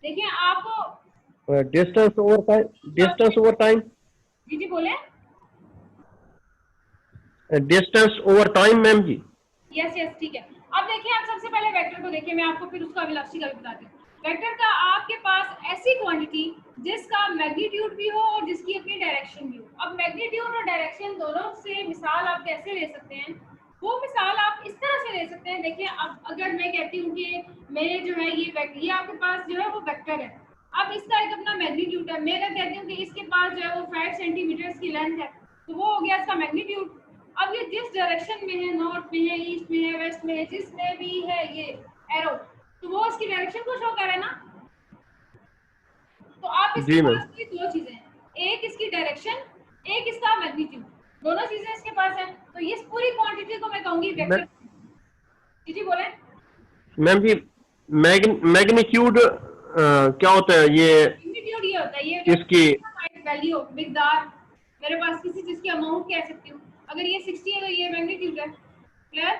देखिए आपको distance over time, distance over time, जी जी बोले। डिस्टेंस ओवर टाइम मैम जी। यस यस ठीक है। अब देखिए आप सबसे पहले वेक्टर को देखिए, मैं आपको फिर उसका वेलोसिटी का भी बताती हूँ। वेक्टर का आपके पास ऐसी क्वांटिटी जिसका मैग्नीट्यूड भी हो और जिसकी अपनी डायरेक्शन भी हो। अब मैग्नीट्यूड और डायरेक्शन दोनों से मिसाल आप कैसे ले सकते हैं, वो मिसाल आप इस तरह से ले सकते हैं। देखिए अब अगर मैं कहती हूँ कि मेरे जो है ये आपके पास जो है वो वेक्टर है, अब इसका एक अपना मैग्नीट्यूड है। मैं अगर कहती हूँ कि इसके पास जो है वो 5 सेंटीमीटर की लेंथ है, तो वो हो गया इसका मैग्नीट्यूड। अब ये जिस डायरेक्शन में है, नॉर्थ में है, ईस्ट में है, वेस्ट में है, जिसमें भी है ये एरो, तो वो इसकी डायरेक्शन को शो कर रहा है ना। तो आप इसके जी मैम। पास की दो चीजें हैं, एक इसकी डायरेक्शन, एक इसका मैग्नीट्यूड, दोनों चीजें इसके पास है। तो इस पूरी क्वांटिटी को मैं कहूंगी वेक्टर। जी बोले। मैम जी, मैग्नीट्यूड क्या होता है ये मैग्नीट्यूड ये होता है, ये जो इसकी? वैल्यू मिकदार, मेरे पास किसी चीज की अमाउंट कह सकती हूँ। अगर ये 60 है तो ये मैग्नीट्यूड है। क्लियर?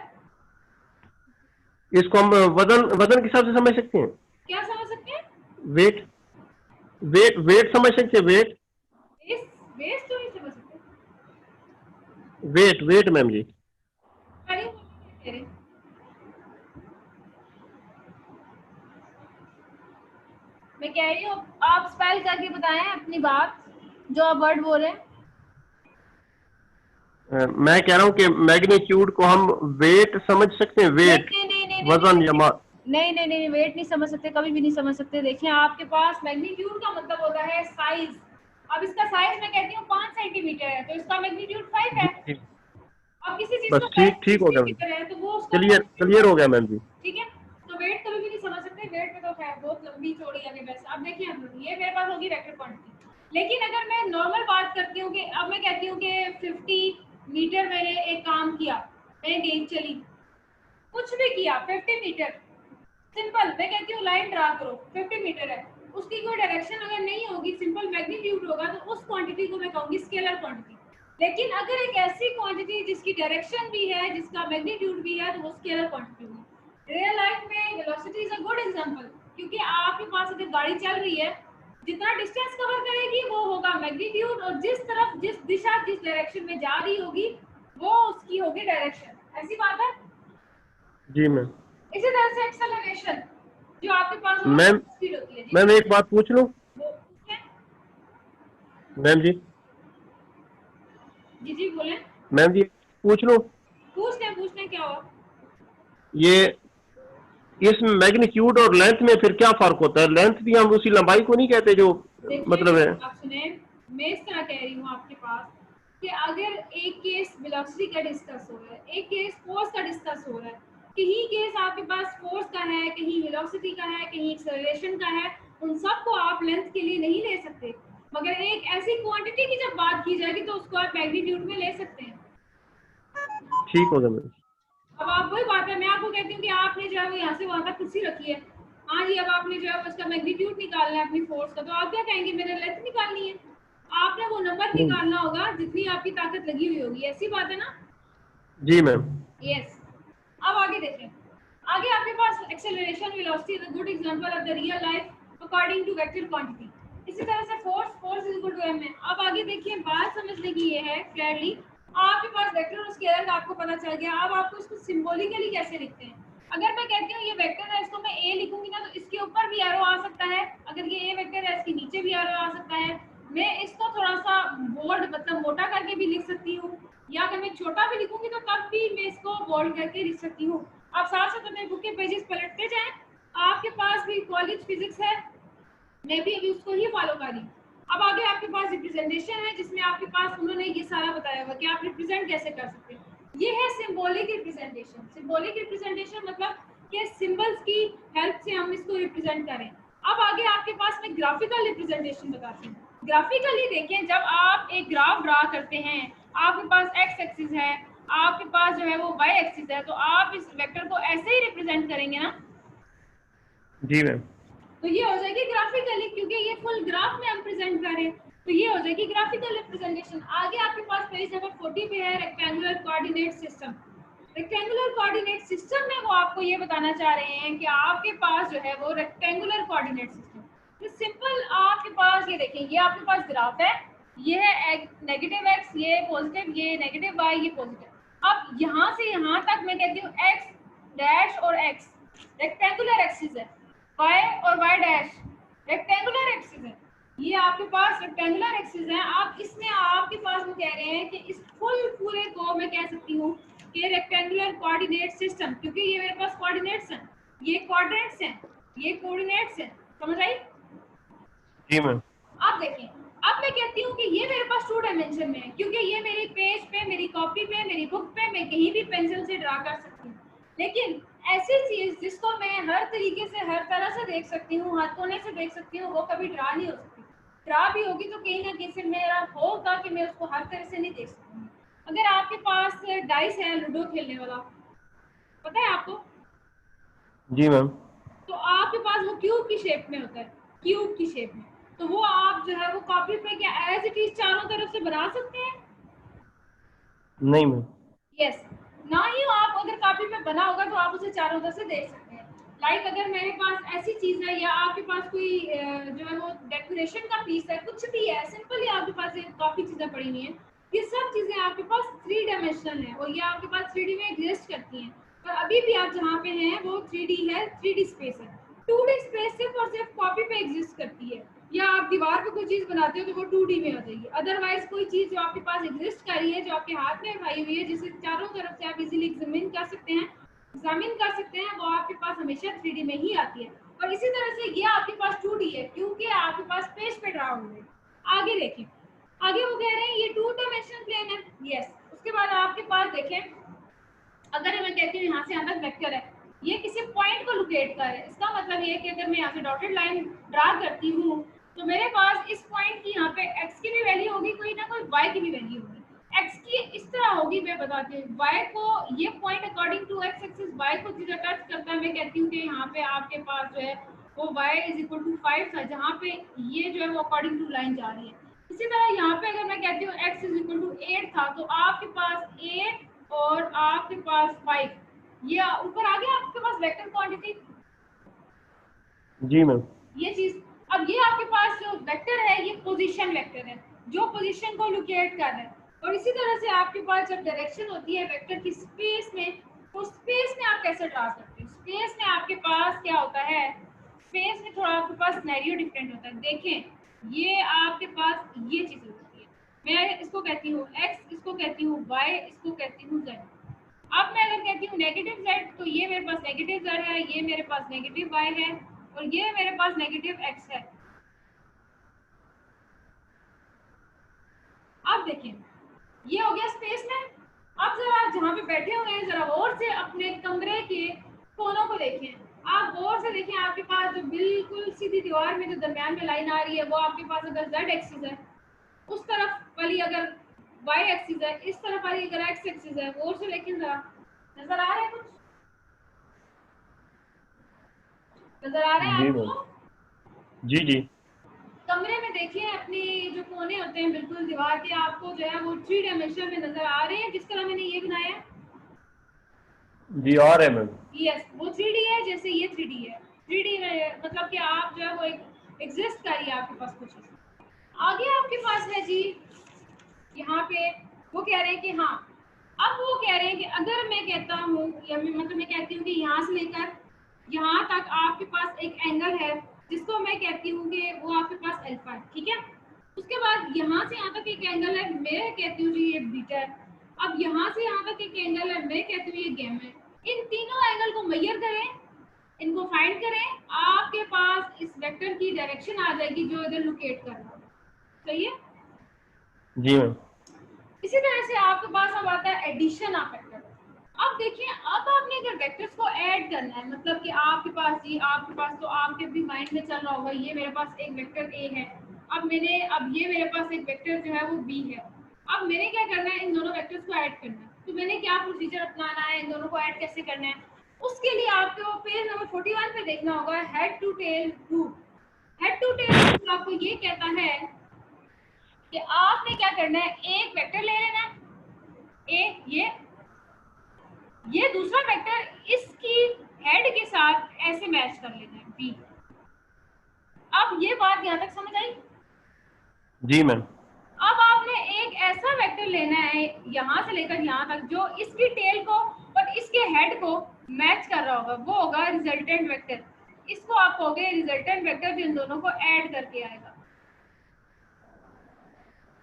इसको हम वजन वजन के हिसाब से समझ सकते हैं। क्या समझ सकते हैं? वेट, वेट समझ सकते हैं, वेट। बेस, बेस तो नहीं समझ सकते। वेट वेट मैम जी। अरे कह रहे, मैं कह रही हूँ आप स्पेल करके बताएं अपनी बात, जो आप वर्ड बोल रहे हैं। मैं कह रहा हूँ कि मैग्नीट्यूड को हम वेट समझ सकते हैं, नहीं वेट, नहीं नहीं नहीं नहीं वजन या नहीं नहीं नहीं, वेट नहीं समझ सकते, कभी भी नहीं समझ सकते। देखिए आपके पास मैग्नीट्यूड का मतलब होता है साइज। अब इसका साइज मैं कहती हूँ 5 सेंटीमीटर है, तो इसका मैग्नीट्यूड 5 जी है। जी। अब किसी चीज बस का साइज ठीक ठीक 6 हो गया मैम। मीटर है, तो वो उसका क्लियर क्लियर हो गया मैम जी। ठीक है। तो वेट कभी भी नहीं समझ सकते, वेट में तो खैर बहुत लंबी चौड़ी आगे वैसे। अब देखिए ये मेरे पास होगी वेक्टर क्वांटिटी। लेकिन अगर मैं नॉर्मल बात करती हूँ कि अब मैं कहती हूँ कि 50 मीटर मैंने एक काम किया, मैंने गेंद चली, कुछ भी किया 50 मीटर, सिंपल मैं कहती हूँ लाइन ड्रा करो, 50 मीटर है, उसकी कोई डायरेक्शन अगर नहीं होगी, सिंपल मैग्नीट्यूड होगा, तो उस क्वांटिटी को मैं कहूंगी स्केलर क्वांटिटी। लेकिन अगर एक ऐसी क्वांटिटी जिसकी डायरेक्शन भी है, जिसका मैग्नीट्यूड भी है, तो वो स्केलर क्वांटिटी होगी। रियल लाइफ में velocity is a good example, क्योंकि आपके पास अगर गाड़ी चल रही है, जितना डिस्टेंस कवर करेगी वो होगा मैग्नीट्यूड, और जिस तरफ, जिस दिशा, जिस डायरेक्शन में जा रही होगी, वो उसकी होगी डायरेक्शन। ऐसी बात है। जी मैम। इसी तरह से एक्सेलरेशन जो आपके पास होगा, मैम स्पीड होती है। जी मैम एक बात पूछ लूं? वो मैम जी, जी जी बोले। मैम जी पूछ लूं? पूछ लें क्या हुआ। ये इस मैग्नीट्यूड और लेंथ में फिर क्या फर्क होता है? लेंथ भी हम उसी लंबाई को नहीं कहते जो मतलब देखिए है? आप सुने, मैं इस तरह कह रही हूँ आपके पास कि अगर एक केस वेलोसिटी का डिस्कस हो रहा है, एक केस फोर्स का डिस्कस हो रहा है, कहीं केस आपके पास फोर्स का है, कहीं वेलोसिटी का है, कहीं एक्सेलरेशन का है, उन सबको आप लेंथ के लिए नहीं ले सकते। मगर एक ऐसी क्वांटिटी की जब बात की जाएगी तो उसको आप मैग्नीट्यूड में ले सकते हैं। ठीक हो गया मैम। अब आप वही बात है, मैं आपको कहती हूँ कि आपने जो है वो यहाँ से वहां तक कुर्सी रखी है, हाँ जी, अब आपने जो है उसका मैग्नीट्यूड निकालना है अपनी फोर्स का, तो आप क्या कहेंगे, मैंने लेंथ निकालनी है। आपने वो नंबर निकालना होगा जितनी आपकी ताकत लगी हुई होगी। ऐसी बात है ना। जी मैम। यस। अब आगे देखें, आगे आपके पास acceleration velocity is a good example of the real life according to vector quantity. इसी तरह से force is equal to M है। अब आगे देखिए, बात समझने की ये है क्लियरली, आपके पास वेक्टर और स्केलर का आपको पता चल गया। अब आपको इसको सिंबॉलिकली कैसे लिखते हैं। अगर मैं कहती हूँ ये वेक्टर है, इसको मैं ए लिखूंगी ना, तो इसके ऊपर भी एरो आ सकता है। अगर ये ए वेक्टर है, इसके नीचे भी एरो आ सकता है। मैं इसको थोड़ा सा बोल्ड मतलब मोटा करके भी लिख सकती हूँ, या अगर मैं छोटा भी लिखूंगी तो तब भी मैं इसको बोल्ड करके लिख सकती हूँ। आप साथ साथ अपने बुक के पेजेस पलटते जाएं, आपके पास भी कॉलेज फिजिक्स है, मैं भी अभी उसको ही फॉलो कर रही हूँ। अब आगे आपके पास रिप्रेजेंटेशन है, जिसमें आपके पास उन्होंने ये सारा बताया हुआ कि आप रिप्रेजेंट कैसे कर सकते हैं। ये है सिंबॉलिक रिप्रेजेंटेशन। सिंबॉलिक रिप्रेजेंटेशन मतलब कि सिंबल्स की हेल्प से हम इसको रिप्रेजेंट करें। अब आगे आपके पास मैं ग्राफिकल रिप्रेजेंटेशन बताती हूँ। ग्राफिकली देखिए, जब आप एक ग्राफ ड्रा करते हैं, आपके पास एक्स एक्सिस है, आपके पास जो है वो वाई एक्सिस है, तो आप इस वेक्टर को ऐसे ही रिप्रेजेंट करेंगे ना। जी मैम। तो ये हो जाएगी ग्राफिकली, क्योंकि ये फुल ग्राफ में हम प्रेजेंट करें, तो ये हो जाएगी ग्राफिकल रिप्रेजेंटेशन। आगे आपके पास पेज नंबर 40 पे है rectangular coordinate system. Rectangular coordinate system में वो आपको ये बताना चाह रहे हैं कि आपके पास जो है वो रेक्टेंगुलर कोऑर्डिनेट सिस्टम, तो सिंपल आपके पास ये देखें, ये आपके पास ग्राफ है, ये है नेगेटिव एक्स, ये पॉजिटिव, ये नेगेटिव वाई, ये पॉजिटिव। अब यहाँ से यहाँ तक मैं कहती हूँ एक्स डैश और एक्स रेक्टेंगुलर एक्सिस है, वाई और वाई डैश रेक्टेंगुलर एक्सिस है, ये आपके पास रेक्टेंगुलर एक्सिस है। आप इसमें आपके पास वो कह रहे हैं कि इस फुल पूरे को मैं कह सकती हूँ कि रेक्टेंगुलर कोऑर्डिनेट सिस्टम, क्योंकि ये मेरे पास कोऑर्डिनेट्स हैं, ये क्वाड्रेंट्स हैं, ये कोऑर्डिनेट्स हैं, समझ आई? जी मैम। अब देखें, अब मैं कहती हूँ कि ये मेरे पास 2 डायमेंशन में है, क्योंकि ये मेरी पेज पे, मेरी कॉपी पे, मेरी बुक पे मैं कहीं भी पेंसिल से ड्रा कर सकती हूँ। लेकिन ऐसी चीज जिसको मैं हर तरीके से, हर तरह से देख सकती हूँ, हर कोने से देख सकती हूँ, वो कभी ड्रा नहीं हो सकती। ड्रा भी होगी तो कहीं ना कहीं से मेरा होगा कि मैं उसको हर तरह से नहीं देख सकती। अगर आपके पास डाइस है लूडो खेलने वाला, पता है आपको? जी मैम। तो आपके पास वो क्यूब की शेप में होता है, क्यूब की शेप में, तो वो आप जो है वो कॉपी पे क्या एज इट इज चारों तरफ से बना सकते हैं? नहीं मैम। यस, ना ही आप अगर कॉपी पे बना होगा तो आप उसे चारों तरफ से देख सकते हैं। लाइक अगर मेरे पास ऐसी चीज है या आपके पास कोई जो है वो डेकोरेशन का पीस है, कुछ भी है, सिंपली आपके पास काफी चीजें पड़ी हुई हैं, ये सब चीजें आपके पास 3 डायमेंशनल है और ये आपके पास 3D में एग्जिस्ट करती हैं। पर अभी भी आप जहाँ पे हैं वो 3D है, 3D स्पेस है। 2D स्पेस सिर्फ और सिर्फ कॉपी पे एग्जिस्ट करती है, या आप दीवार पे कोई चीज बनाते हो तो वो 2D में हो जाएगी। अदरवाइज कोई चीज जो आपके पास एग्जिस्ट कर रही है, जो आपके हाथ में उठाई हुई है, जिसे चारों तरफ से आप इजीली एग्जामिन कर सकते हैं, वो आपके पास हमेशा 3D में ही आती है। और इसी तरह से ये आपके पास 2D है क्योंकि आपके पास पेज पे ड्रा हुआ है। आगे देखें, आगे वो कह रहे हैं ये 2 डायमेंशनल प्लेन है। यस, उसके बाद आपके पास देखें, अगर मैं कहती हूँ यहाँ से यहाँ तक वेक्टर है, ये किसी पॉइंट को लोकेट कर है, इसका मतलब ये है कि अगर मैं यहाँ से डॉटेड लाइन ड्रा करती हूँ तो मेरे पास इस पॉइंट की यहाँ पे x की भी वैल्यू होगी, कोई ना कोई y की भी वैल्यू होगी। x की इस तरह होगी, मैं बताती हूँ, y को ये point according to x axis y को जिधर टच करता है, मैं कहती हूँ कि यहाँ पे आपके पास जो है वो y इज इक्वल टू 5 था, जहाँ पे ये जो है वो अकॉर्डिंग टू लाइन जा रही है। इसी तरह यहाँ पे अगर मैं कहती हूँ x इज इक्वल टू 8 था, तो आपके पास 8 और आपके पास 5, ये ऊपर आ गया आपके पास वेक्टर क्वांटिटी। जी मैम। ये चीज, अब ये आपके पास जो वेक्टर है ये पोजीशन वेक्टर है, जो पोजीशन को लोकेट कर रहा है। और इसी तरह से आपके पास जब डायरेक्शन होती है वेक्टर की स्पेस में, तो स्पेस में आप कैसे ड्रा करते हैं? स्पेस में आपके पास क्या होता है, स्पेस में थोड़ा आपके पास सिनेरियो डिफरेंट होता है। देखें, ये आपके पास ये चीज होती है, मैं इसको कहती हूँ x, इसको कहती हूँ y, इसको कहती हूँ z। अब मैं अगर कहती हूँ नेगेटिव z, तो ये मेरे पास नेगेटिव z है, ये मेरे पास नेगेटिव y है, और ये मेरे पास नेगेटिव x है। अब देखिए, ये हो गया स्पेस में। अब जरा जहाँ पे बैठे हुए हैं जरा गौर से अपने कमरे के कोनों को देखें, आप गौर से देखें, आपके पास जो बिल्कुल सीधी दीवार में जो दरम्यान में लाइन आ रही है, वो आपके पास अगर z एक्सिस है, उस तरफ वाली अगर y एक्सिस है, इस तरफ वाली अगर x एक्सिस है, गौर से देखें जरा, नजर आ रहा है कुछ? नजर आ रहा है जी मैम। आपको? जी जी। कमरे में देखिए, अपनी जो कोने होते हैं बिल्कुल दीवार के, आपको जो है वो 3 डायमेंशन में नजर आ रहे हैं, जिस तरह मैंने ये बनाया है। जी आ रहे मैम। यस, वो 3D है, जैसे ये 3D है। 3D में मतलब कि आप जो है वो एक एग्जिस्ट कर रही है आपके पास कुछ। आगे आपके पास है जी, यहाँ पे वो कह रहे हैं कि हाँ, अब वो कह रहे हैं कि अगर मैं कहता हूँ, या मतलब मैं कहती हूँ कि यहाँ से लेकर यहाँ तक आपके पास एक एंगल है, जिसको मैं कहती हूँ कि वो आपके पास अल्फा है, ठीक है। उसके बाद यहाँ से यहाँ तक एक एंगल है, मैं कहती हूँ जी ये बीटा है। अब यहाँ से यहाँ तक एक एंगल है, मैं कहती हूँ ये गैमा है। इन तीनों एंगल को मेजर करें, इनको फाइंड करें, आपके पास इस वेक्टर की डायरेक्शन आ जाएगी जो इधर लोकेट कर रहा है। सही है? जी मैम। इसी तरह से आपके पास अब आता है एडिशन ऑफ वेक्टर। अब देखिए, अब आपने अगर वेक्टर्स को ऐड करना है, मतलब कि आपके पास तो आपके भी माइंड में चल रहा होगा, ये मेरे पास एक वेक्टर ए है, अब ये मेरे पास एक वेक्टर जो है वो बी है। अब मैंने क्या करना है, इन दोनों वेक्टर्स को ऐड करना है। तो मैंने क्या प्रोसीजर अपनाना है, इन दोनों को ऐड कैसे करना है, उसके लिए आपको पेज नंबर 41 पे देखना होगा, head to tail rule. Head to tail rule आपको ये कहता है कि आपने क्या करना है, एक वेक्टर ले लेना है ए, ये ये दूसरा वेक्टर इसकी हेड के साथ ऐसे मैच कर लेना है बी। अब ये बात यहाँ तक समझ आई? जी मैम। अब आपने एक ऐसा वेक्टर लेना है यहाँ से लेकर यहाँ तक जो इसकी टेल को और इसके हेड को मैच कर रहा होगा, वो होगा रिजल्टेंट वेक्टर। इसको आप कहोगे रिजल्टेंट वेक्टर जो इन दोनों को ऐड करके आएगा।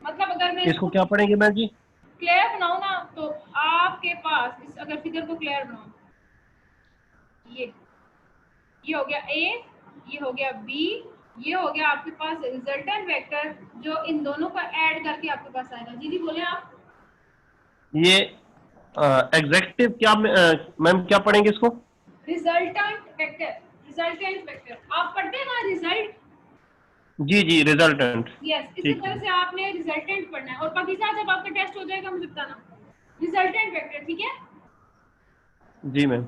मतलब अगर मैं इसको क्या पढ़ेंगे मैम जी? क्लियर बनाऊं ना, तो आपके पास इस अगर फिगर को क्लियर बनाऊं, ये हो गया ए, ये हो गया बी, ये हो गया आपके पास रिजल्टेंट वेक्टर जो इन दोनों को ऐड करके आपके पास आएगा। जी बोले आप। ये एग्जेक्टिव क्या मैम क्या पढ़ेंगे इसको? रिजल्टेंट वेक्टर, रिजल्टेंट वेक्टर आप पढ़ते हैं ना, रिजल्ट। जी जी रिजल्टेंट। यस, इसी ठीक तरह है। से आपने रिजल्टेंट पढ़ना है। और पाकिस्तान जब आपका टेस्ट हो जाएगा मुझे बताना रिजल्टेंट वेक्टर, ठीक है? जी मैम।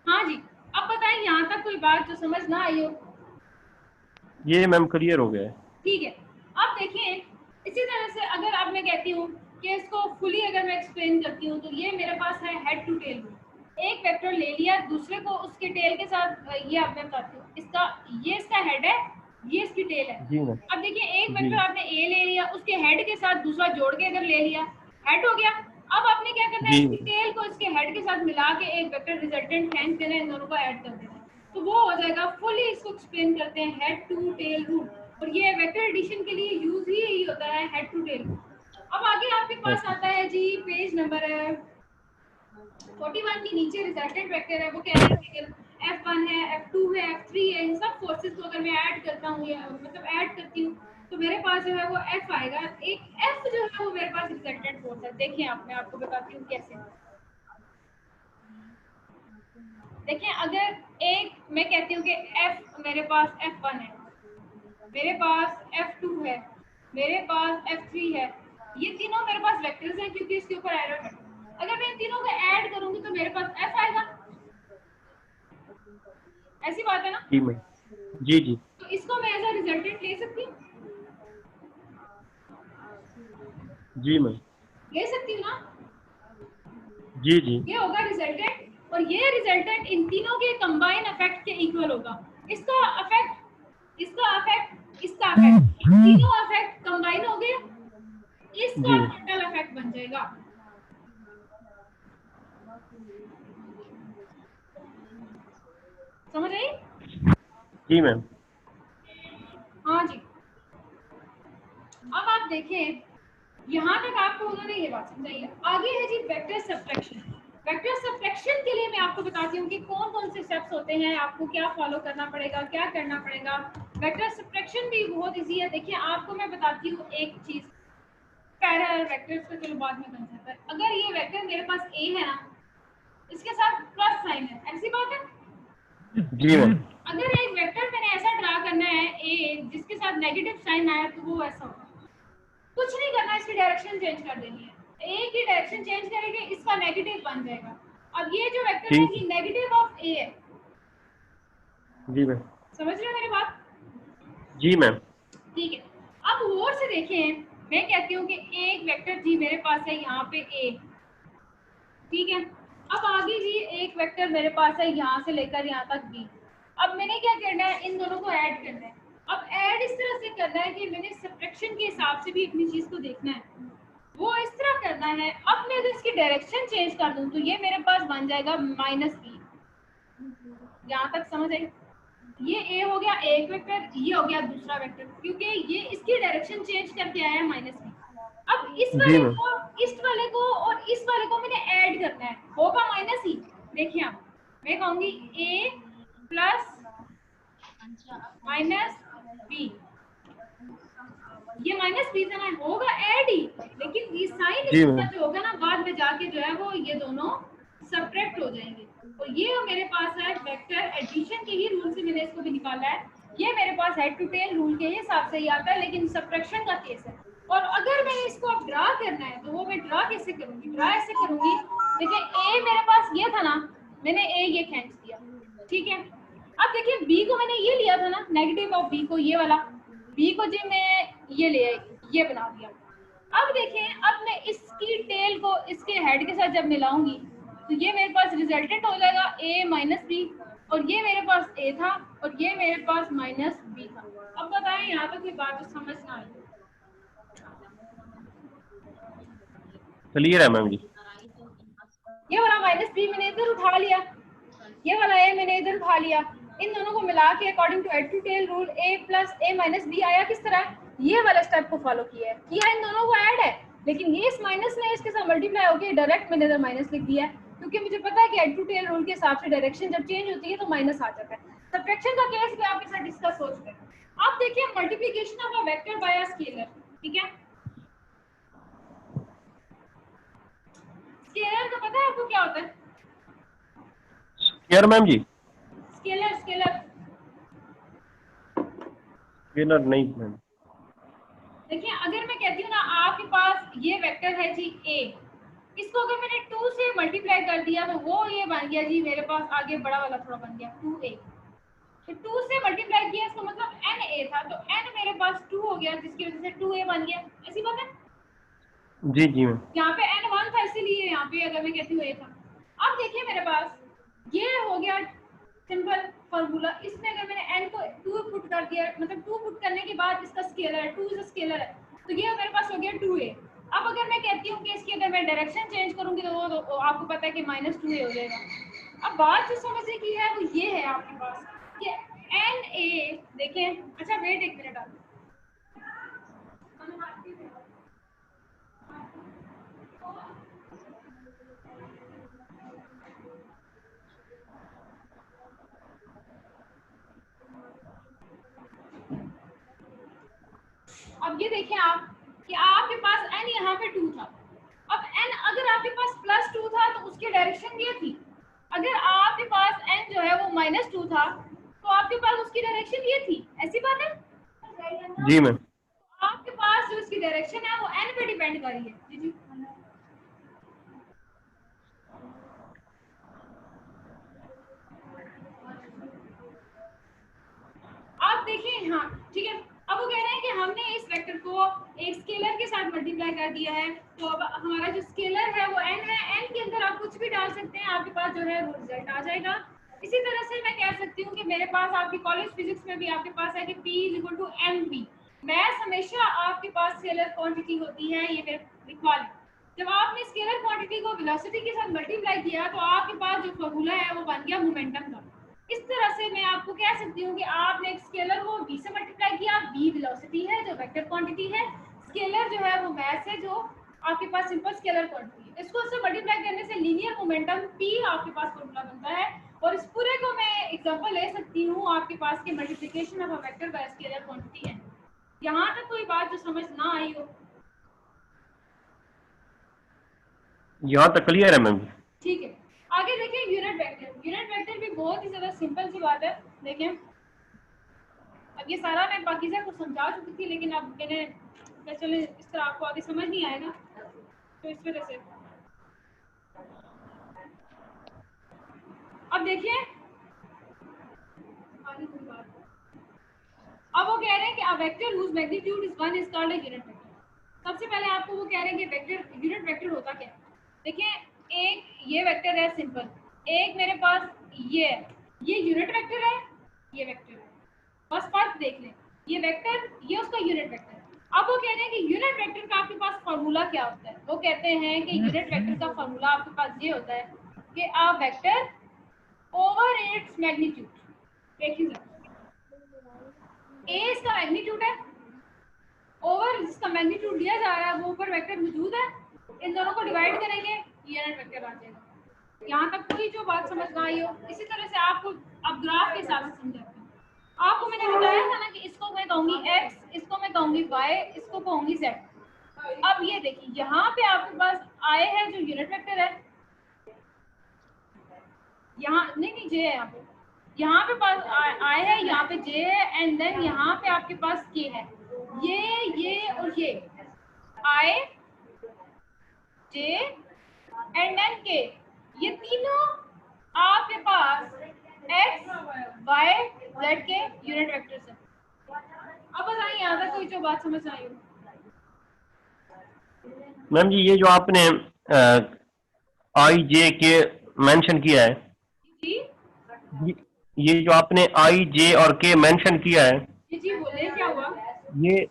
हाँ जी। अब बताएं यहाँ तक कोई बात जो समझ ना आई हो? ये मैम क्लियर हो गया है। ठीक है। अब देखिए इसी तरह से अगर अब मैं कहती हूँ कि इसको फुली अगर मैं एक्सप्लेन करती हूँ, तो ये मेरे पास है हेड टू टेल रूल। एक वेक्टर ले लिया, दूसरे को उसके टेल के साथ, ये अब मैं बताती हूँ इसका, ये इसका हेड है, ये इसकी टेल है। जी मैम। अब देखिए एक जी वेक्टर आपने ए ले लिया, उसके हेड के साथ दूसरा जोड़ के अगर ले लिया, हेड हो गया। अब आपने क्या करना है, जी इसकी टेल को इसके हेड के साथ मिला के एक वेक्टर रिजल्टेंट खींच देना, इन दोनों को ऐड कर देना, तो वो हो जाएगा फुली। इसको एक्सप्लेन करते हैं हेड टू टेल रूल, और ये वेक्टर एडिशन के लिए यूज ही यही होता है, हेड टू टेल। अब आगे आपके पास ओके। आता है जी पेज नंबर 41 के नीचे रिजल्टेंट वेक्टर है। वो कह रहे हैं कि F1 है, F2 है, F3 है, इन सब फोर्सेस को अगर मैं ऐड करता हूँ या मतलब ऐड करती हूँ, तो मेरे पास जो है वो F आएगा। एक F जो है वो मेरे पास रिजल्टेंट फोर्स है। देखिए आप, मैं आपको बताती हूँ कैसे। देखिए अगर एक मैं कहती हूँ कि F मेरे पास F1 है, मेरे पास F2 है, मेरे पास F3 है, ये तीनों मेरे पास वेक्टर्स हैं क्योंकि इसके ऊपर एरो है। अगर मैं इन तीनों को ऐड करूंगी तो मेरे पास F आएगा। ऐसी बात है ना? जी मैम। जी जी। तो इसको मैं एज अ रिजल्टेंट ले सकती हूँ, जी मैम। ले सकती हूँ ना? जी जी। ये होगा रिजल्टेंट, और ये रिजल्टेंट इन तीनों के कंबाइन इफेक्ट के इक्वल होगा। इसका इफेक्ट, इसका इफेक्ट, इसका इफेक्ट, तीनों इफेक्ट कंबाइन हो गए, इसका जी टोटल इफेक्ट बन जाएगा। समझ आई? जी मैम। हाँ जी। अब आप देखें यहाँ तक आपको उन्होंने ये बात समझाई है। आगे है जी वेक्टर सब्ट्रैक्शन। वेक्टर सब्ट्रैक्शन के लिए मैं आपको बताती हूँ कि कौन कौन से स्टेप्स होते हैं, आपको क्या फॉलो करना पड़ेगा, क्या करना पड़ेगा। वेक्टर सब्ट्रैक्शन भी बहुत इजी है। देखिए आपको मैं बताती हूँ एक चीज, पैरेलल वेक्टर्स का चलो बाद में कंसेप्ट है। अगर ये वेक्टर मेरे पास ए है ना, इसके साथ प्लस साइन है, ऐसी बात है। जी मैम। अगर एक वेक्टर मैंने ऐसा ड्रा करना है ए जिसके साथ नेगेटिव साइन आया, तो वो ऐसा होगा। कुछ नहीं करना, इसकी डायरेक्शन चेंज कर देनी है। ए की डायरेक्शन चेंज करेंगे, इसका नेगेटिव बन जाएगा। अब ये जो वेक्टर है ठीक। ये नेगेटिव ऑफ ए है। जी मैम। समझ रहे हो मेरी बात? जी मैम। ठीक है। अब और से देखें, मैं कहती हूँ कि एक वेक्टर जी मेरे पास है यहाँ पे ए, ठीक है। अब आगे जी एक वेक्टर मेरे पास है यहाँ से लेकर यहाँ तक बी। अब मैंने क्या करना है, इन दोनों को ऐड करना है। अब ऐड इस तरह से करना है कि मैंने सब्ट्रैक्शन के हिसाब से भी अपनी चीज को देखना है, वो इस तरह करना है। अब मैं अगर इसकी डायरेक्शन चेंज कर दूं तो ये मेरे पास बन जाएगा माइनस बी। यहाँ तक समझ आई? ये ए हो गया एक वेक्टर, ये हो गया दूसरा वेक्टर, क्योंकि ये इसकी डायरेक्शन चेंज करके आया है माइनस बी। अब जी मैम। इस वाले को और इस वाले को मैंने ऐड करना है, होगा माइनस ही। देखिए आप, मैं कहूंगी ए प्लस माइनस बी, ये माइनस बी से ना होगा ऐड ही, लेकिन ये साइन जी इसका मैम। जो होगा ना बाद में जाके जो है वो ये दोनों सब्ट्रैक्ट हो जाएंगे। और ये मेरे पास है वेक्टर एडिशन के ही रूल से मैंने इसको भी निकाला है। ये मेरे पास हेड टू टेल रूल के हिसाब से ही आता है, लेकिन सब्ट्रैक्शन का केस है। और अगर मैंने इसको अब ड्रा करना है तो वो मैं ड्रा कैसे करूंगी? ड्रा ऐसे करूंगी, देखिए ए मेरे पास ये था ना, मैंने ए ये खींच दिया, ठीक है। अब देखिए बी को मैंने ये लिया था ना, नेगेटिव ऑफ बी को, ये वाला बी को जी मैं ये ले आई, ये बना दिया। अब देखें, अब मैं इसकी टेल को इसके हेड के साथ जब मिलाऊंगी तो ये मेरे पास रिजल्टेंट हो जाएगा a माइनस बी, और ये मेरे पास a था और ये मेरे पास माइनस b था। अब बताएं यहाँ तक कोई बात तो समझ ना आई? क्लियर है मैम जी? ये वाला माइनस बी मैंने इधर उठा लिया, ये वाला ए मैंने इधर उठा लिया, इन दोनों को मिला के according to head to tail rule a plus a minus b आया किस तरह? ये वाला स्टेप को फॉलो किया है, इन दोनों को ऐड है, लेकिन ये इस माइनस ने इसके साथ मल्टीप्लाई होकर डायरेक्ट मैंने इधर माइनस लिख दिया है, क्योंकि मुझे पता है कि एड टू टेल रूल के हिसाब से डायरेक्शन जब चेंज होती है तो माइनस आ जाता है। सब्ट्रैक्शन का केस भी आपके साथ डिस्कस हो चुका है। आप देखिए multiplication of a vector by a scalar, ठीक है? स्केलर का पता है आपको क्या होता है? स्केलर मैम जी? स्केलर स्केलर स्केलर नहीं मैम। देखिए अगर मैं कहती हूँ ना आपके पास ये वेक्टर है जी a, इसको अगर मैंने 2 से मल्टीप्लाई कर दिया तो वो ये बन गया जी मेरे पास आगे बड़ा वाला थोड़ा बन गया 2a। तो 2 से मल्टीप्लाई किया इसका मतलब n a था, तो n मेरे पास 2 हो गया जिसकी वजह से 2a बन गया। ऐसी बात है? जी जी मैम। यहाँ पे n 1 था इसीलिए यहाँ पे अगर मैं कहती हूँ a था। अब देखिए मेरे पास ये हो गया सिंपल फार्मूला, इसमें अगर मैंने n को 2 पुट कर दिया, मतलब 2 पुट करने के बाद इसका स्केलर है, 2 इज अ स्केलर है, तो ये मेरे पास हो गया 2a। अब अगर मैं कहती हूँ कि इसकी अगर मैं डायरेक्शन चेंज करूंगी तो वो तो आपको पता है कि माइनस 2a हो जाएगा। अब बात जो समझने की है वो ये है आपके पास कि na देखें, अच्छा वेट एक मिनट आप, अब ये देखें आप कि आपके पास n यहाँ पे 2 था। अब n अगर आपके पास प्लस 2 था तो उसकी डायरेक्शन ये थी, अगर आपके पास n जो है वो माइनस 2 था तो आपके पास उसकी डायरेक्शन ये थी। ऐसी बात है? जी मैम। आपके पास जो इसकी डायरेक्शन है वो n पे डिपेंड कर रही है। जी जी आप देखिए, हाँ ठीक है। अब वो कह रहे हैं कि हमने इस वेक्टर को एक स्केलर के साथ मल्टीप्लाई कर दिया है, तो अब हमारा जो स्केलर है वो n है, n के अंदर आप कुछ भी डाल सकते हैं, आपके पास जो है वो रिजल्ट आ जाएगा। इसी तरह से मैं कह सकती हूँ कि मेरे पास आपकी कॉलेज फिजिक्स में भी आपके पास है कि P is equal to mv। Math हमेशा आपके पास स्केलर क्वांटिटी होती है, ये मेरे लिखवा लें। जब आपने स्केलर क्वांटिटी को वेलोसिटी के साथ मल्टीप्लाई किया तो आपके पास जो फॉर्मूला है वो बन गया मोमेंटम का। इस तरह से मैं आपको कह सकती हूँ कि आपने एक स्केलर को v से मल्टीप्लाई किया, v वेलोसिटी है जो वेक्टर क्वांटिटी है, स्केलर जो है वो मास है जो आपके पास सिंपल स्केलर क्वांटिटी है। इसको उससे मल्टीप्लाई करने से लीनियर मोमेंटम p आपके पास फॉर्मूला बनता है, और इस पूरे को मैं एग्जांपल ले सकती हूँ आपके पास के multiplication of a vector by scalar quantity है। यहाँ तक कोई बात जो समझ ना आई हो? यहाँ तक क्लियर है मैम। ठीक है, आगे देखिए यूनिट वेक्टर। यूनिट वेक्टर भी बहुत ही ज्यादा सिंपल सी बात है। देखिए अब ये सारा मैं पाकिज़ा को समझा चुकी थी, लेकिन अब मैं चले इस तरह आपको आगे समझ नहीं आएगा तो इस वजह से अब देखिए अब वो कह रहे हैं कि a vector whose magnitude is 1 is called a unit vector. सबसे पहले आपको वो कह रहे हैं कि वेक्टर यूनिट वेक्टर होता क्या है। देखिए एक ये वेक्टर है सिंपल, एक मेरे पास ये है, ये यूनिट वेक्टर है, ये वेक्टर है, बस फर्क देख लें, ये वेक्टर ये उसका यूनिट वेक्टर है। अब वो कह रहे हैं कि यूनिट वेक्टर का आपके पास फॉर्मूला क्या होता है। वो कहते हैं कि यूनिट वेक्टर का फॉर्मूला आपके पास ये होता है कि a vector over its magnitude, देखिए ए इसका मैग्नीट्यूड है, ओवर जिसका मैग्नीट्यूड दिया जा रहा है वो ऊपर वेक्टर मौजूद है, इन दोनों को डिवाइड करेंगे यूनिट वेक्टर आ जाएगा। यहाँ तक कोई जो बात समझ ना आई हो, इसी तरह से आपको अब ग्राफ के हिसाब से समझाती हूँ। आपको मैंने बताया था ना कि इसको मैं कहूंगी x, इसको मैं कहूंगी y, इसको कहूंगी z। अब ये देखिए यहाँ पे आपके पास i है जो यूनिट वेक्टर है, यहाँ नहीं j है, यहाँ पे पास i है, यहाँ पे j है, एंड देन यहाँ पे आपके पास k है। ये और ये i j and then k, ये तीनों आपके पास x y z के यूनिट वेक्टर्स हैं। अब बताइए यहाँ तक कोई जो बात समझ आई हो? मैम जी ये जो आपने आई जे के मेंशन किया है, जी ये जो आपने आई जे और के मेंशन किया है, जी बोले क्या हुआ? ये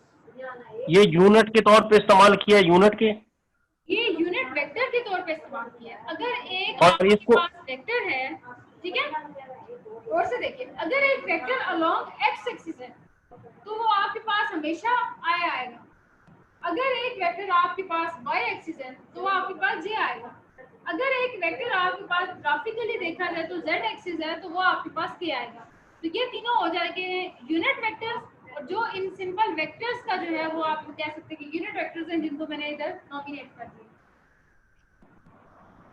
ये यूनिट के तौर पे इस्तेमाल किया है, यूनिट के, ये यूनिट वेक्टर के तौर पे इस्तेमाल किया है। अगर एक और आपके इसको पास वेक्टर है, ठीक है, और से देखिए, अगर एक वेक्टर अलोंग एक्स एक्सिस है तो वो आपके पास हमेशा आएगा। अगर एक वेक्टर आपके पास y एक्सिस है तो वो आपके पास j आएगा। अगर एक वेक्टर आपके पास ग्राफिकली देखा जाए तो z एक्सिस है तो वो आपके पास k आएगा। तो ये तीनों हो जाएंगे यूनिट वेक्टर्स, और जो इन सिंपल वेक्टर्स का जो है वो आप कह सकते हैं कि यूनिट वेक्टर्स हैं, जिनको मैंने इधर नॉमिनेट कर दिया।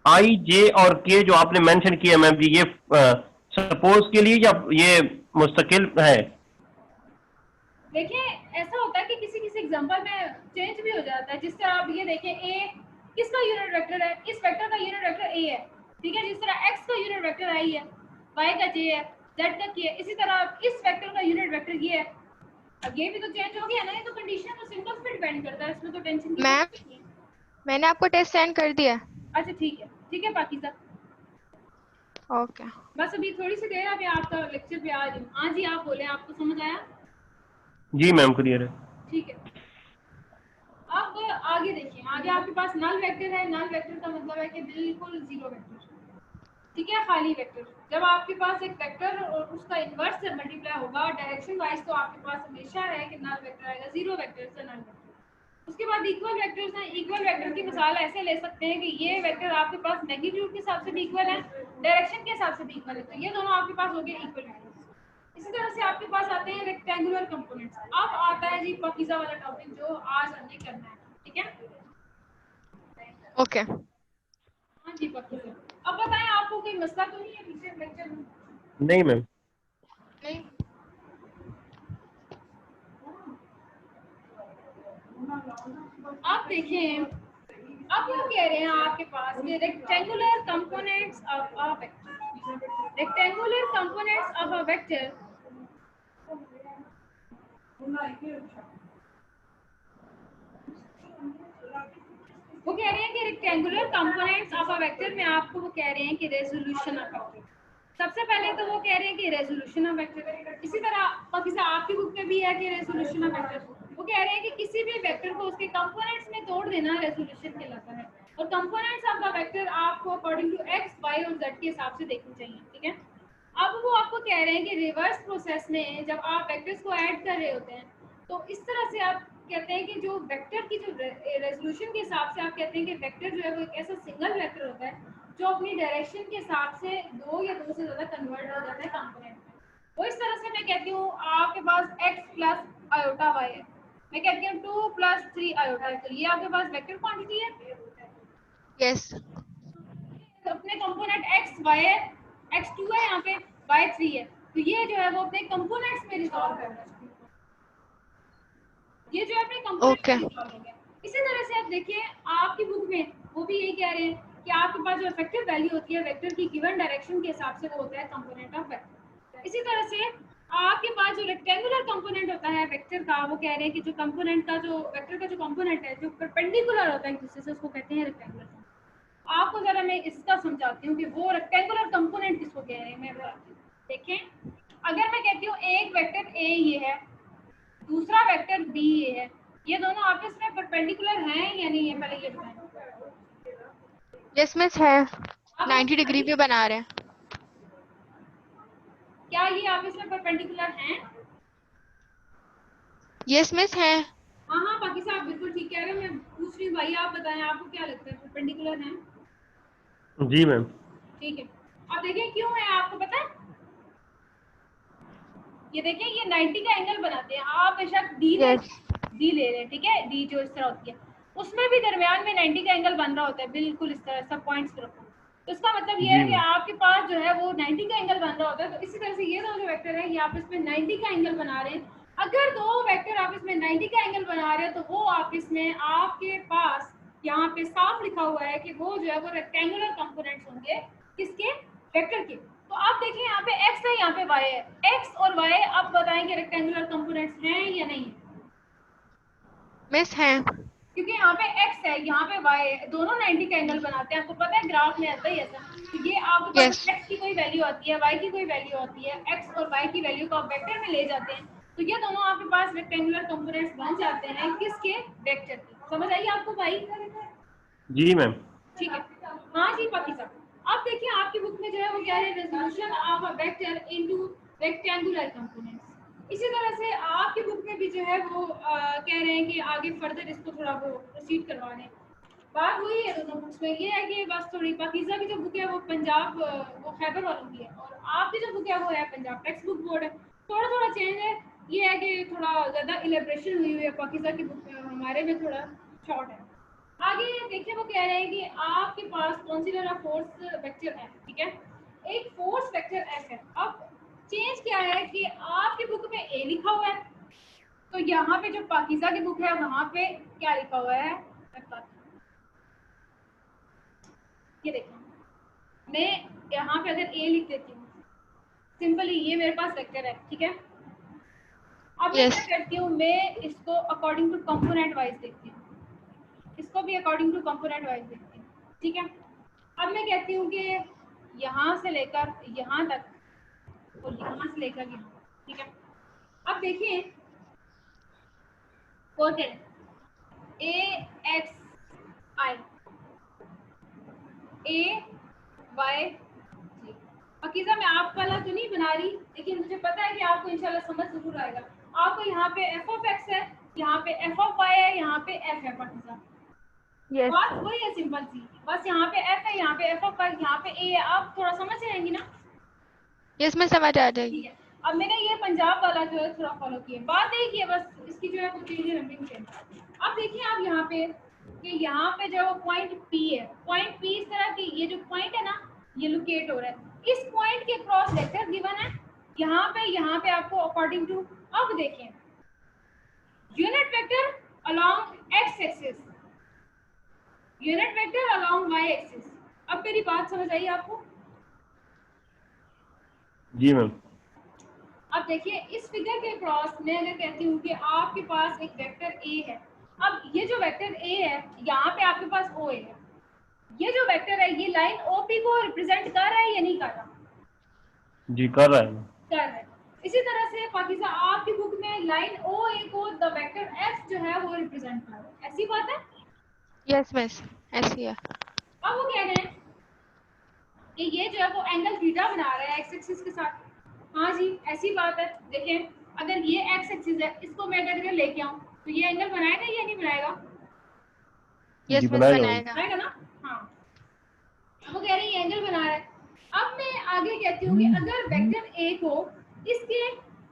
आई जे और के जो आपने मेंशन किया मैम जी, ये सपोज के लिए या ये मुस्तकिल है? देखिए ऐसा होता है कि किसी किसी एग्जांपल में चेंज भी हो जाता है। जिस तरह आप ये देखें, ए किसका यूनिट वेक्टर है? इस वेक्टर का यूनिट वेक्टर ए है, ठीक है। जिस तरह एक्स का यूनिट वेक्टर आई है, वाई का जे है, जेड का के है, इसी तरह इस वेक्टर का यूनिट वेक्टर ये है। अब ये भी तो चेंज हो गया ना, ये तो कंडीशन तो सिंबल्स पे डिपेंड करता है, इसमें तो टेंशन की मैम बात नहीं है। मैंने आपको टेस्ट सेंड कर दिया। अच्छा ठीक है पाकिज़ा, ओके बस अभी थोड़ी सी देर अभी आपका लेक्चर पे आ रही हूँ। हाँ जी आप बोले, आपको समझ आया? जी मैम क्लियर है। ठीक है, अब आगे देखिए, आगे आपके पास नल वेक्टर है। नल वेक्टर का मतलब है कि बिल्कुल जीरो वेक्टर, ठीक है, खाली वेक्टर। जब आपके पास एक वेक्टर और उसका इन्वर्स से मल्टीप्लाई होगा डायरेक्शन वाइज, तो आपके पास हमेशा है कि नल वेक्टर आएगा, जीरो वेक्टर से नल वेक्टर। उसके बाद इक्वल वेक्टर्स हैं। इक्वल वेक्टर की मिसाल ऐसे ले सकते हैं कि ये वेक्टर आपके पास मैग्नीट्यूड के हिसाब से भी इक्वल है, डायरेक्शन के हिसाब से भी इक्वल है, तो ये दोनों आपके पास हो गए इक्वल वेक्टर्स। इसी तरह से आपके पास आते हैं रेक्टेंगुलर कंपोनेंट्स। अब आता है जी पाकीज़ा वाला टॉपिक जो आज हमने करना है, ठीक है। ओके। हाँ जी पाकीज़ा, अब बताएं आपको कोई मसला तो नहीं है पीछे लेक्चर में? नहीं मैम। नहीं आप देखें, अब वो कह रहे हैं आपके पास कि rectangular components of a vector, rectangular components of a vector वो कह रहे हैं कि rectangular components of a vector में आपको वो कह रहे हैं कि रेजोल्यूशन ऑफ वेक्टर। सबसे पहले तो वो कह रहे हैं कि रेजोल्यूशन ऑफ वेक्टर, इसी तरह पाकिस्तान आपकी बुक में भी है कि रेजोल्यूशन ऑफ वेक्टर। वो कह रहे हैं कि किसी भी वेक्टर को उसके कंपोनेंट्स में तोड़ देना रेजोल्यूशन कहलाता है, और कंपोनेंट्स ऑफ द वेक्टर आपको अकॉर्डिंग टू एक्स वाई और जेड के हिसाब से देखनी चाहिए, ठीक है। अब वो आपको कह रहे हैं कि रिवर्स प्रोसेस में जब आप वेक्टर्स को ऐड कर रहे होते हैं तो इस तरह से आप कहते हैं कि जो वेक्टर की जो रेजोल्यूशन के हिसाब से आप कहते हैं कि वेक्टर जो है वो एक ऐसा सिंगल वेक्टर होता है जो अपनी डायरेक्शन के हिसाब से दो या दो से ज़्यादा कन्वर्ट हो जाता है कंपोनेंट में। वो इस तरह से मैं कहती हूँ आपके पास x प्लस आयोटा y है, मैं कहती हूँ 2 प्लस 3 आयोटा है, तो ये आपके पास वेक्टर क्वांटिटी है। यस अपने कंपोनेंट x y है, x2 है, यहाँ पे y3 है, तो ये जो है वो अपने कंपोनेंट्स में रिजॉल्व कर रहा है। ये जो अपने कंपोनेंट्स में रिजॉल्व हो गया। इसी तरह से आप देखिए आपकी बुक में वो भी यही कह रहे हैं कि आपके पास जो इफेक्टिव वैल्यू होती है वेक्टर की गिवन डायरेक्शन के हिसाब से वो होता है कंपोनेंट ऑफ वेक्टर। इसी तरह से आपके पास जो रेक्टेंगुलर कंपोनेंट होता है वेक्टर का, वो कह रहे हैं कि जो कंपोनेंट का जो वेक्टर का जो कंपोनेंट है जो परपेंडिकुलर होता है एक दूसरे से, उसको कहते हैं रेक्टेंगुलर। आपको जरा मैं इसका समझाती हूँ कि वो रेक्टेंगुलर कंपोनेंट किसको कह रहे हैं। मैं देखें, अगर मैं कहती हूँ एक वेक्टर ए ये है, दूसरा वेक्टर बी ये है, ये दोनों आपस में परपेंडिकुलर हैं या नहीं है, पहले ये बताएं। यस मिस है, 90 डिग्री पे बना रहे हैं। क्या ये आपस में परपेंडिकुलर हैं? यस मिस है। हाँ बाकी से आप बिल्कुल ठीक कह रहे हो। मैं पूछ रही हूँ भाई, आप बताएं आपको क्या लगता है परपेंडिकुलर हैं? जी मैम। ठीक है, अब देखिए क्यों है आपको पता है? ये देखिए ये 90 का एंगल बनाते हैं, आप बेशक डी ले रहे हैं, ठीक है, डी जो इस तरह होती है उसमें भी दरमियान में 90 का एंगल बन रहा होता है, बिल्कुल इस तरह सब पॉइंट्स पर रखो। तो इसका मतलब ये है कि आपके पास जो है वो 90 का एंगल बन रहा होता है। तो इसी तरह से ये दो जो वेक्टर है ये आपस में 90 का एंगल बना रहे हैं। अगर दो वेक्टर आपस में 90 का एंगल बना रहे हैं तो वो आपस में आपके पास यहाँ पे साफ लिखा हुआ है कि वो जो है वो रेक्टेंगुलर कंपोनेंट्स होंगे किसके? वेक्टर के। तो आप देखिए यहाँ पे x है, यहाँ पे y है, x और y आप बताएंगे रेक्टेंगुलर कंपोनेंट्स हैं या नहीं? मिस है। क्योंकि यहाँ पे x है, यहाँ पे y है, दोनों 90 का एंगल बनाते हैं। आपको पता है ग्राफ में आता ही ऐसा। तो ये आपके पास Yes. x की कोई वैल्यू आती है, y की कोई वैल्यू आती है, x और y की वैल्यू को आप वेक्टर में ले जाते हैं, तो ये दोनों आपके पास रेक्टेंगुलर कंपोनेंट्स बन जाते हैं किसके, वेक्टर के। समझ आई आपको भाई? जी मैम। ठीक है, हाँ जी बाकी सब। अब देखिए आपकी बुक में जो है वो क्या है, resolution of a vector into rectangular components. इसी तरह से आपकी बुक में भी जो है वो कह रहे हैं कि आगे फर्दर इसको थोड़ा वो प्रोसीड करवा लें। बात वही है दोनों बुक्स में, ये है कि बस थोड़ी पाकीज़ा की जो बुक है वो पंजाब वो खैबर वालों की है, और आपकी जो बुक है वो है पंजाब टेक्स्ट बुक बोर्ड है। थोड़ा थोड़ा चेंज है, ये है कि थोड़ा ज़्यादा इलेब्रेशन हुई हुई है पाकीज़ा की बुक में, हमारे में थोड़ा शॉर्ट है। आगे देखिए वो कह रहे हैं कि आपके पास कंसीडर अ फोर्स वेक्टर है, ठीक है, एक फोर्स वेक्टर एफ है। अब चेंज क्या है कि आपकी बुक में ए लिखा हुआ है, तो यहाँ पे जो पाकीज़ा की बुक है वहाँ पे क्या लिखा हुआ है, ये देखो, मैं यहाँ पे अगर ए लिख देती हूँ सिंपली, ये मेरे पास वेक्टर है, ठीक है। अब मैं Yes. क्या करती हूँ, मैं इसको अकॉर्डिंग टू कंपोनेंट वाइज देखती हूँ, इसको भी अकॉर्डिंग टू कंपोनेंट वाइज देखती हूँ, ठीक है। अब मैं कहती हूँ कि यहाँ से लेकर यहाँ तक और यहाँ से लेकर यहाँ, ठीक है। अब देखिए कोटेड ए एक्स आई ए वाई जी। पकीज़ा मैं आप वाला तो नहीं बना रही, लेकिन मुझे पता है कि आपको इंशाल्लाह समझ जरूर आएगा। आपको यहाँ पे एफ ऑफ एक्स है, यहाँ पे एफ ऑफ वाई है, यहाँ पे एफ है पकीज़ा। Yes. बात वही है सिंपल सी, बस यहाँ पे एफ है, यहाँ पे एफ ऑफ वाई, यहाँ पे ए है। आप थोड़ा समझ जाएंगी ना? Yes में समझ आ ठीक जाएगी। है। अब मैंने ये पंजाब वाला जो है थोड़ा फॉलो किया, बात एक ही है, बस इसकी जो है वो चेंज नंबरिंग चेंज। अब देखिए आप यहाँ पे कि यहाँ पे जो है पॉइंट पी है, पॉइंट पी इस तरह की, ये जो पॉइंट है ना ये लोकेट हो रहा है, इस पॉइंट के क्रॉस वेक्टर गिवन है यहाँ पे आपको अकॉर्डिंग टू, अब देखें unit vector along x axis, unit vector along y axis. अब मेरी बात समझ आई आपको? जी मैम। अब देखिए इस फिगर के क्रॉस में अगर कहती हूँ कि आपके पास एक वेक्टर ए है, अब ये जो वेक्टर ए है यहाँ पे आपके पास ओ ए है, ये जो वेक्टर है ये लाइन ओपी को रिप्रेजेंट कर रहा है या नहीं कर रहा? जी कर रहा है। कर रहा है। इसी तरह से पाकिस्तान आपकी बुक में लाइन ओ ए को द वेक्टर एफ जो है वो रिप्रेजेंट कर रहा है, ऐसी बात है? Yes मिस, ऐसी है। अब वो कह रहे हैं कि ये जो है वो एंगल थीटा बना रहा है एक्स एक्सिस के साथ। हाँ जी ऐसी बात है। देखें अगर ये एक्स एक्सिस है, इसको मैं अगर लेके आऊँ तो ये एंगल बनाएगा या नहीं बनाएगा? Yes जी मिस बनाएगा। बनाएगा। ना? हाँ, वो कह रही है एंगल बना रहा है। अब मैं आगे कहती हूँ कि अगर वेक्टर ए को इसके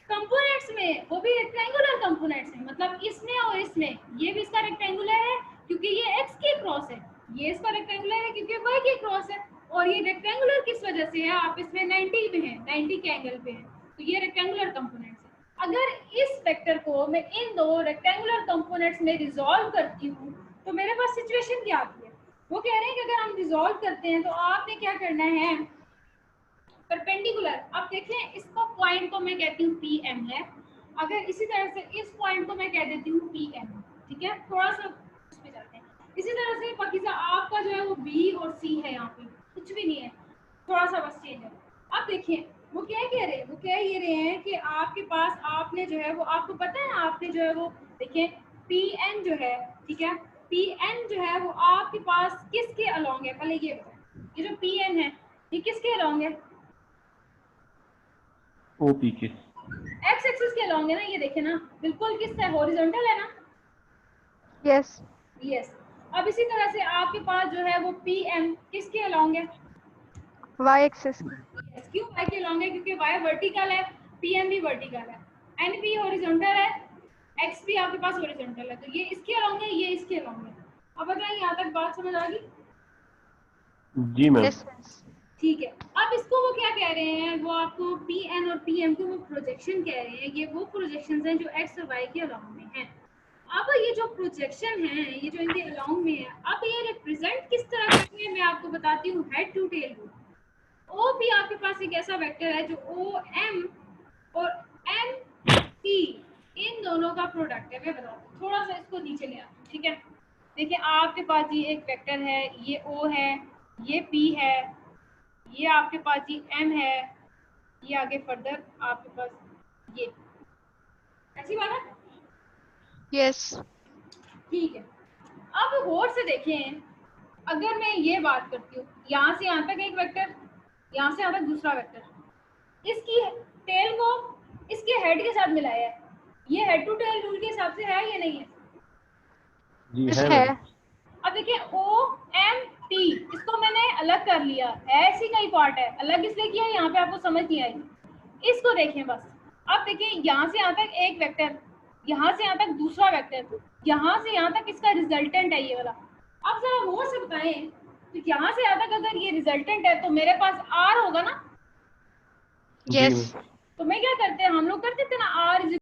कंपोनेंट्स में, वो भी रेक्टेंगुलर कंपोनेंट्स हैं, मतलब इसमें और इसमें, ये भी इसका रेक्टेंगुलर है क्योंकि ये एक्स के क्रॉस है, ये इसका रेक्टेंगुलर है क्योंकि वाई के क्रॉस है, और ये रेक्टेंगुलर किस वजह से है, आप इसमें 90 में है, 90 के एंगल पे है, तो ये रेक्टेंगुलर कंपोनेंट्स है। अगर इस वेक्टर को मैं इन दो रेक्टेंगुलर कंपोनेंट्स में रिजॉल्व करती हूँ तो मेरे पास सिचुएशन क्या आती है? वो कह रहे हैं कि अगर हम रिजॉल्व करते हैं तो आपने क्या करना है, परपेंडिकुलर। अब देखें इसको पॉइंट को मैं कहती हूँ पी एम है, अगर इसी तरह से इस पॉइंट को मैं कह देती हूँ पी एम, ठीक है, थोड़ा सा उस पे जाते हैं। इसी तरह से पाकिस्तान आपका जो है वो बी और सी है, यहाँ पे कुछ भी नहीं है, थोड़ा सा बस चेंज है। अब देखिए वो क्या कह रहे हैं, वो कह ये रहे हैं कि आपके पास आपने जो है वो, आपको पता है आपने जो है वो देखिए पी एन जो है, ठीक है, पी एन जो है वो आपके पास किसके अलोंग है, पहले ये बताएं, ये जो पी एन है ये किसके अलोंग है? ओपी के। एक्स एक्सिस के अलोंग है ना, ये देखे ना, बिल्कुल किससे हॉरिजॉन्टल है ना? Yes. यस। अब इसी तरह से आपके पास जो है वो पी एम किसके अलोंग है? Y axis. यस, क्यों वाई के अलोंग है? क्योंकि वाई वर्टिकल है, पी एम भी वर्टिकल है, एन भी हॉरिजॉन्टल है, एक्स भी आपके पास हॉरिजॉन्टल है, तो ये इसके अलोंग है, ये इसके अलोंग है। अब बताइए यहाँ तक बात समझ आ गई? जी मैम। Yes miss. ठीक है। अब इसको वो क्या कह रहे हैं, वो आपको पी एन और पी एम को वो प्रोजेक्शन कह रहे हैं, ये वो प्रोजेक्शंस हैं जो एक्स और वाई के अलोंग में हैं। अब ये जो प्रोजेक्शन है, ये जो इनके अलोंग में है, अब ये रिप्रेजेंट किस तरह करते हैं मैं आपको बताती हूँ, हेड टू टेल रूल। ओ भी आपके पास एक ऐसा वेक्टर है जो ओ एम और एम सी इन दोनों का प्रोडक्ट है। मैं बताती हूँ, थोड़ा सा इसको नीचे ले आती हूँ, ठीक है। देखिए आपके पास ये एक वेक्टर है, ये O है, ये P है, ये आपके पास ये M है, ये आगे फर्दर आपके पास ये, ऐसी बात है। यस ठीक है, अब गौर से देखें, अगर मैं ये बात करती हूँ, यहाँ से यहाँ तक एक वेक्टर, यहाँ से यहाँ तक दूसरा वेक्टर, इसकी टेल को इसके हेड के साथ मिलाया है, ये हेड टू टेल रूल के हिसाब से है या नहीं है? जी यस है है। मैम। अब देखिए OMP इसको मैंने अलग कर लिया, ऐसी कई पार्ट है, अलग इसलिए किया यहाँ पे आपको समझ नहीं आई, इसको देखें बस। अब देखिए यहाँ से यहाँ तक एक वेक्टर, यहाँ से यहाँ तक दूसरा वेक्टर, यहाँ से यहाँ तक इसका रिजल्टेंट है ये वाला। अब जरा गौर से बताएं, तो यहाँ से यहाँ तक अगर ये रिजल्टेंट है तो मेरे पास R होगा ना, यस तो मैं क्या करते हैं, हम लोग करते थे ना R